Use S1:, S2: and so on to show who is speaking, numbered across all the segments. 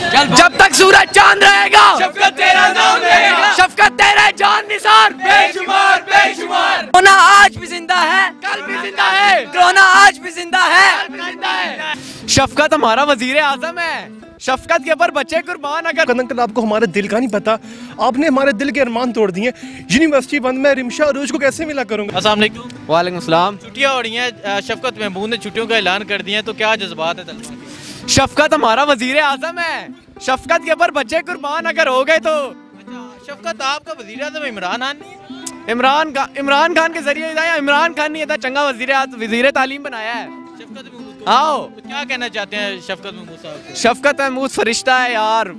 S1: जब तक सूरज चांद रहेगा
S2: शफकत तेरा नाम रहेगा,
S1: शफकत तेरे जान निसार
S2: बेशुमार बेशुमार।
S1: कोरोना आज भी जिंदा है, कल भी जिंदा है, कोरोना आज भी जिंदा है, कल भी जिंदा है।
S3: शफकत हमारा वजीर आजम है, शफकत के ऊपर बच्चे कुर्बान। अगर
S4: अंकल आपको हमारे दिल का नहीं पता, आपने हमारे दिल के अरमान तोड़ दिए। यूनिवर्सिटी बंद, मैं रिमशा अरूज को कैसे मिला करूंगा?
S5: अस्सलाम वालेकुम।
S3: वालेकुम अस्सलाम।
S5: छुट्टियां हो रही हैं, शफकत महमूद ने छुट्टियों का ऐलान कर दिया है, तो क्या जज्बात है तलबा के?
S3: शफकत हमारा वजीर आजम है, शफकत के ऊपर बच्चे कुर्बान अगर हो गए तो।
S5: अच्छा, शफकत आपका वजीर आजम इमरान खान नहीं है?
S3: इमरान खान के जरिए इमरान खान ने इतना चंगा वजीर तालीम बनाया है।
S5: शफकत महमूद को
S3: आओ,
S5: तो क्या कहना चाहते हैं शफकत महमूद साहब को?
S3: शफकत महमूद फरिश्ता है यार।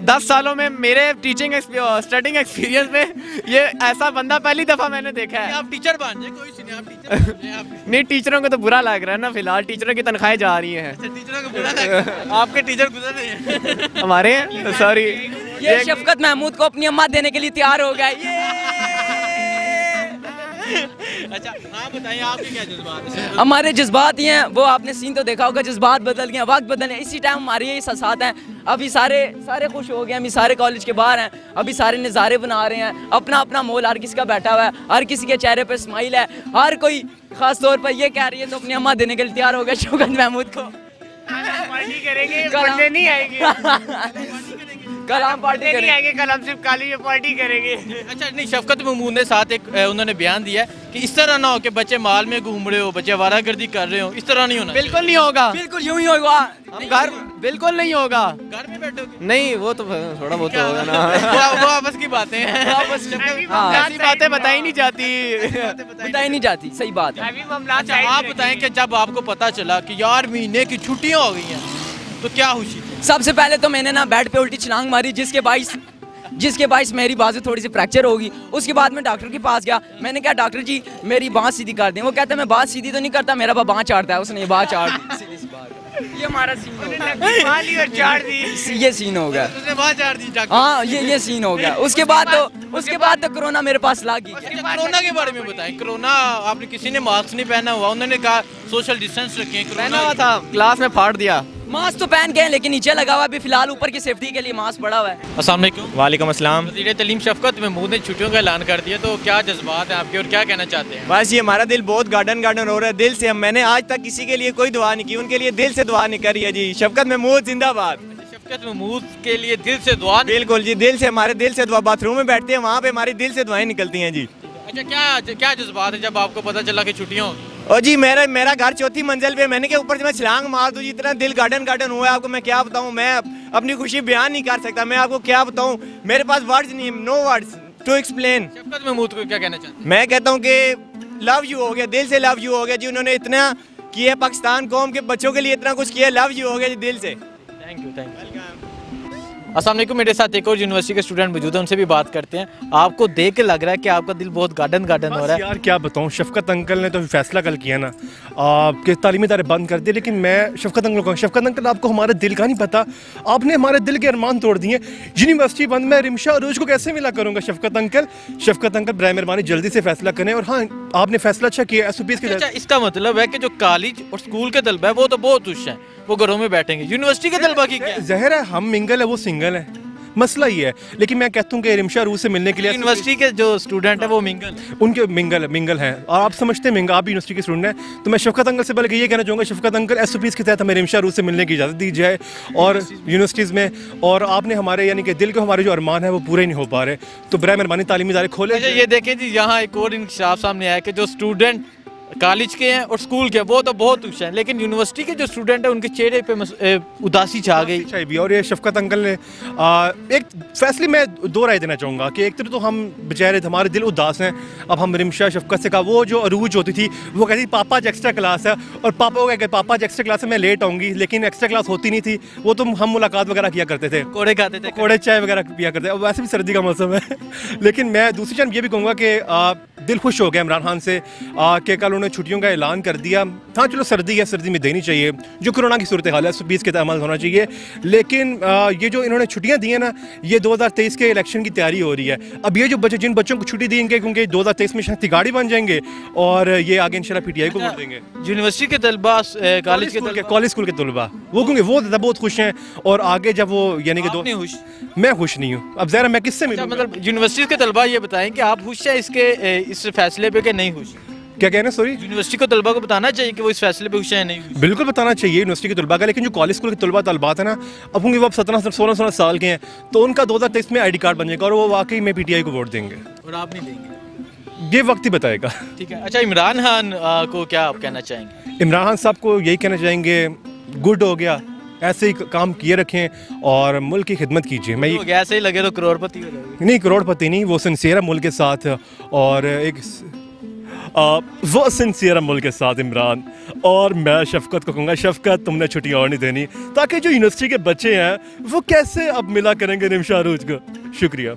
S3: 10 सालों में मेरे टीचिंग स्टडिंग एक्सपीरियंस में ये ऐसा बंदा पहली दफा मैंने देखा है।
S5: आप टीचर बन जाए, कोई सुनिए आप टीचर बन जाए, आप
S3: नहीं, टीचरों को तो बुरा लग रहा है ना, फिलहाल टीचरों की तनख्वाहें जा रही हैं।
S5: टीचरों को बुरा लग रहा है। आपके टीचर गुजर रहे हैं
S3: हमारे सॉरी।
S1: ये शफकत महमूद को अपनी अम्मा देने के लिए तैयार हो गए।
S5: अच्छा, हाँ बताइए आपके क्या जज्बात है?
S1: हमारे जज्बात ये हैं, वो आपने सीन तो देखा होगा, जज्बात बदल गए, वक्त बदल गए। इसी टाइम हमारे ये साथ हैं। अभी सारे खुश हो गए, हम सारे कॉलेज के बाहर हैं, अभी सारे नज़ारे बना रहे हैं। अपना अपना मोल हर किसी का बैठा हुआ है, हर किसी के चेहरे पर स्माइल है। हर कोई खास तौर पर ये कह रही है तो अपनी अम्मा देने के लिए तैयार हो गया शफकत महमूद को।
S6: पार्टी करेंगे, बंदे नहीं आएंगे।
S1: कल हम पार्टी
S6: नहीं
S1: करेंगे।
S6: आएंगे, कल हम सिर्फ काली में पार्टी करेंगे।
S5: अच्छा, नहीं, शफकत महमूद ने साथ एक उन्होंने बयान दिया है कि इस तरह ना हो कि बच्चे माल में घूम रहे हो, बच्चे आवारागर्दी कर रहे हो, इस तरह नहीं होना।
S3: बिल्कुल नहीं होगा,
S1: बिल्कुल यूं ही होगा।
S3: हम घर बिल्कुल नहीं होगा।
S5: घर में बैठोगे?
S3: नहीं, वो तो थोड़ा बहुत तो होगा ना।
S5: वो आपस की बातें हैं।
S1: हाँ,
S3: ऐसी बातें बताई नहीं जाती।
S1: बताई नहीं जाती, सही बात है।
S6: अभी मामला
S5: अच्छा, आप बताएं कि जब आपको पता चला कि यार महीने की छुट्टियां हो गई हैं, तो क्या खुशी थी?
S1: सबसे पहले तो मैंने ना बेड पे उल्टी छलांग मारी, जिसके बाइस मेरी बाजू थोड़ी सी फ्रैक्चर होगी। उसके बाद मैं डॉक्टर के पास गया, मैंने कहा डॉक्टर जी मेरी बाँह सीधी कर दें। वो कहता है मैं बाँह सीधी तो नहीं करता, मेरा बाँह चाटता है। उसने ये बाँह चाट दी। ये हमारा सीन हो गया।
S6: और चार दी।
S1: ये सीन हो गया।
S5: उसने बात चार दी डॉक्टर।
S1: हाँ, ये सीन हो गया। उसके बाद तो कोरोना मेरे पास लाग गई।
S5: अच्छा, कोरोना के बारे में बताएं। कोरोना आपने किसी ने मास्क नहीं पहना हुआ, उन्होंने कहा सोशल डिस्टेंस रखें।
S3: पहना हुआ था, क्लास में फाड़ दिया।
S1: मास्क तो पहन के हैं, लेकिन नीचे लगा हुआ है। अभी फिलहाल ऊपर की सेफ्टी के लिए मास्क पड़ा हुआ है।
S5: अस्सलाम वालेकुम।
S7: वालेकुम अस्सलाम।
S5: वज़ीर तालीम शफकत महमूद ने छुट्टियों का ऐलान कर दिया, तो क्या जज्बात हैं आपके और क्या कहना चाहते हैं?
S7: बस ये हमारा दिल बहुत गार्डन हो रहा है दिल से। मैंने आज तक किसी के लिए कोई दुआ नहीं की, उनके लिए दिल से दुआ नहीं करी है जी। शफकत महमूद जिंदाबाद।
S5: शफकत महमूद के लिए दिल से दुआ।
S7: बिल्कुल जी, दिल से, हमारे दिल से दुआ। बाथरूम में बैठते हैं, वहाँ पे हमारी दिल से दुआएं निकलती हैं जी।
S5: अच्छा, क्या जज्बात है जब आपको पता चला कि छुट्टियां होंगी?
S7: और जी मेरा घर 4थी मंजिल पे, मैंने क्या ऊपर से मैं छलांग मार दूँ जी। इतना दिल गार्डन हुआ है, आपको मैं क्या बताऊँ। मैं अपनी खुशी बयान नहीं कर सकता, मैं आपको क्या बताऊँ। मेरे पास वर्ड्स नहीं, नो वर्ड्स टू एक्सप्लेन।
S5: शफकत महमूद को क्या कहना चाहते हैं?
S7: मैं कहता हूँ कि लव यू हो गया, दिल से लव यू हो गया जी। उन्होंने इतना किया पाकिस्तान कौम के बच्चों के लिए, इतना कुछ किया, लव यू हो गया जी दिल से।
S5: Thank you. अस्सलाम वालेकुम। मेरे साथ एक और यूनिवर्सिटी के स्टूडेंट मौजूद हैं, उनसे भी बात करते हैं। आपको देख के लग रहा है कि आपका दिल बहुत गार्डन हो रहा है।
S4: यार क्या बताऊँ, शफकत अंकल ने तो फैसला कल किया ना कि तालीमी इदारे बंद कर दिए। लेकिन मैं शफकत अंकल को, शफकत अंकल आपको हमारे दिल का नहीं पता, आपने हमारे दिल के अरमान तोड़ दिए। यूनिवर्सिटी बंद, मैं रिमशा अरूज को कैसे मिला करूँगा? शफकत अंकल बराए मेहरबानी जल्दी से फैसला करें। और हाँ, आपने फैसला अच्छा किया। SOPs के
S5: अच्छा, इसका मतलब है कि जो कॉलेज और स्कूल के तलबा है वो तो बहुत खुश हैं, वो घरों में बैठेंगे। यूनिवर्सिटी के तलबा की क्या?
S4: जहर है, हम मिंगल है, वो सिंगल है, मसला ये है। लेकिन मैं कहता हूँ कि रिमशा अरूज से मिलने के लिए
S5: यूनिवर्सिटी के जो स्टूडेंट है वो मिंगल,
S4: उनके मिंगल हैं। और आप समझते हैं मिंगल, आप भी यूनिवर्सिटी के स्टूडेंट हैं। तो मैं शफकत अंकल से बल्कि ये कहना चाहूँगा, शफकत अंकल SOPs के तहत हमें रिमशा अरूज से मिलने की इजाज़त दी जाए और यूनिवर्सिटीज़ में। और आपने हमारे यानी कि दिल के हमारे जो अरमान है वो पूरे नहीं हो पा रहे, तो बराए मेहरबानी तालीमी इदारे खोले।
S5: अच्छा, ये देखें जी, यहाँ एक और इंकशाफ सामने आया कि जो स्टूडेंट कॉलेज के हैं और स्कूल के वो तो बहुत खुश हैं, लेकिन यूनिवर्सिटी के जो स्टूडेंट हैं उनके चेहरे पे उदासी छा गई
S4: भी। और ये शफकत अंकल ने एक फैसले में 2 राय देना चाहूँगा कि एक तरह तो हम बेचारे, हमारे दिल उदास हैं। अब हम रिमशा शफकत से कहा, वो जो अरूज होती थी वो कहती पापा आज एक्स्ट्रा क्लास है, और पापा को कहते पापा आज एक्स्ट्रा क्लास है, मैं लेट आऊँगी। लेकिन एक्स्ट्रा क्लास होती नहीं थी, वो तो हम मुलाकात वगैरह किया करते थे,
S5: कोड़े खाते थे,
S4: कोड़े चाय वगैरह पिया करते थे। वैसे भी सर्दी का मौसम है। लेकिन मैं दूसरी चीज़ ये भी कहूँगा कि दिल खुश हो गया इमरान खान से कि कल इन्होंने छुट्टियों का ऐलान कर दिया। हाँ चलो सर्दी है, सर्दी में देनी चाहिए, जो कोरोना की सूरत हाल है 120 के अमल होना चाहिए। लेकिन ये जो इन्होंने छुट्टियाँ दी हैं ना, ये 2023 के इलेक्शन की तैयारी हो रही है। अब ये जो बच्चे, जिन बच्चों को छुट्टी देंगे क्योंकि 2023 में शक्ति गाड़ी बन जाएंगे और ये आगे इंशाल्लाह PTI को वोट देंगे।
S5: यूनिवर्सिटी के तलबा, कॉलेज
S4: स्कूल के तलबा वो क्योंकि वो बहुत खुश हैं, और आगे जब वो यानी कि मैं खुश नहीं हूँ। अब ज़रा मैं किससे मिलूँ?
S5: मतलब यूनिवर्सिटी के तलबा ये बताएं कि आप खुश हैं इस फैसले पे कि नहीं खुश?
S4: क्या कह रहे हैं? सॉरी,
S5: यूनिवर्सिटी को तलबा को बताना चाहिए कि वो इस फैसले पे खुश है नहीं?
S4: बिल्कुल बताना चाहिए यूनिवर्सिटी के तलबा का, लेकिन जो कॉलेज स्कूल के तलबा तलबात है ना, अब होंगे वो अब 17-16 साल के हैं, तो उनका 2023 में ID कार्ड बन जाएगा और वो वाकई में PTI को वोट देंगे।
S5: और आप नहीं देंगे?
S4: ये वक्त ही बताएगा।
S5: ठीक है। अच्छा, इमरान खान को क्या आप कहना चाहेंगे?
S4: इमरान खान साहब को यही कहना चाहेंगे, गुड हो गया, ऐसे ही काम किए रखें और मुल्क की खिदमत कीजिए। मैं
S5: ऐसे ही लगे तो करोड़पति हो जाएंगे?
S4: नहीं, करोड़पति नहीं, वो सिंसियर है मुल्क के साथ, और एक वो सिंसियर है मुल्क के साथ इमरान। और मैं शफकत को कहूँगा, शफकत तुमने छुट्टियाँ और नहीं देनी, ताकि जो यूनिवर्सिटी के बच्चे हैं वो कैसे अब मिला करेंगे निमशा अरूज को। शुक्रिया।